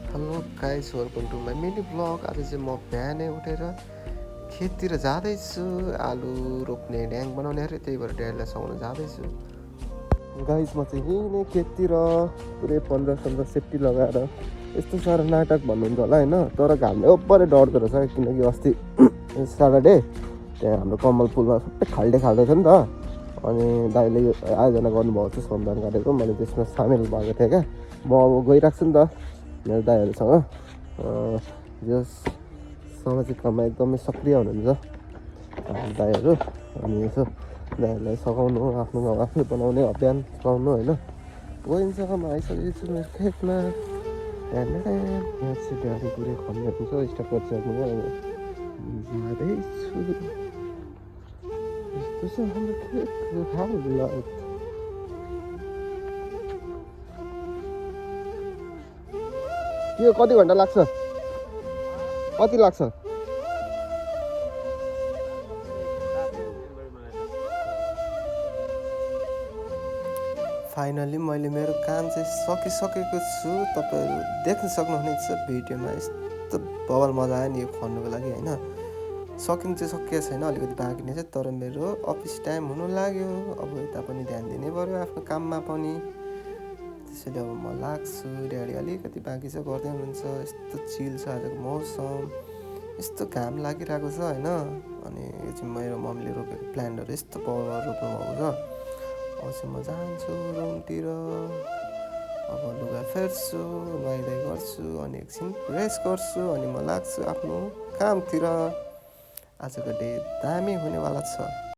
Hello guys, welcome to my mini blog. आज चाहिँ म बिहानै उठेर खेततिर जाँदैछु। आलु रोप्ने ड्याङ बनाउने अरे, त्यही भएर ड्याडीलाई सुगाउन जाँदैछु। गाइस, म चाहिँ यहीँ नै खेततिर पुरै 15-16 सेफ्टी लगाएर यस्तो साह्रो नाटक भन्नुहुन्छ होला होइन, तर घामले ओभरै डढ्दो रहेछ। किनकि अस्ति स्याटरडे त्यहाँ हाम्रो कमल फुलमा सबै खाल्डे थियो नि त। अनि दाइले आयोजना गर्नुभएको थियो श्रमदान कार्यक्रम, मैले त्यसमा सामेल भएको थिएँ क्या। म अब गइरहेको छु नि त मेरो दाइहरूसँग। जस सामाजिक काममा एकदमै सक्रिय हुनुहुन्छ दाइहरू। अनि यसो दाइहरूलाई सघाउनु, आफ्नो गाउँ आफूले बनाउने अभियान चलाउनु होइन। गइन्छ म आइसकेको छु मेरो खेतमा। यहाँ चाहिँ गाडी पुरै खनिरहेको छ, स्टार्ट गरिसक्नु भयो। जाँदैछु, यस्तो छ हाम्रो खेतको हालत। त्यो कति घन्टा लाग्छ? कति लाग्छ? फाइनली मैले मेरो काम चाहिँ सकिसकेको छु। तपाईँहरू देख्न सक्नुहुनेछ भिडियोमा। यस्तो बवाल मजा आयो नि यो खन्नुको लागि होइन। सकिनु चाहिँ सकिएको छैन, अलिकति बाँकी नै छ। तर मेरो अफिस टाइम हुनु लाग्यो, अब यता पनि ध्यान दिनै पऱ्यो आफ्नो काममा पनि। त्यसैले अब म लाग्छु। ड्याडी अलिकति बाँकी छ, गर्दै हुनुहुन्छ। यस्तो चिल छ आजको मौसम, यस्तो घाम लागिरहेको छ होइन। अनि यो चाहिँ मेरो मम्मीले रोपेको प्लान्टहरू यस्तो पावरमा रोप्नु भएको छ। अब चाहिँ म जान्छु रुमतिर। अब लुगा फेर्छु, नुहाइधुवाइ गर्छु, अनि एकछिन रेस्ट गर्छु, अनि म लाग्छु आफ्नो कामतिर। आजको डे दामी हुनेवाला छ।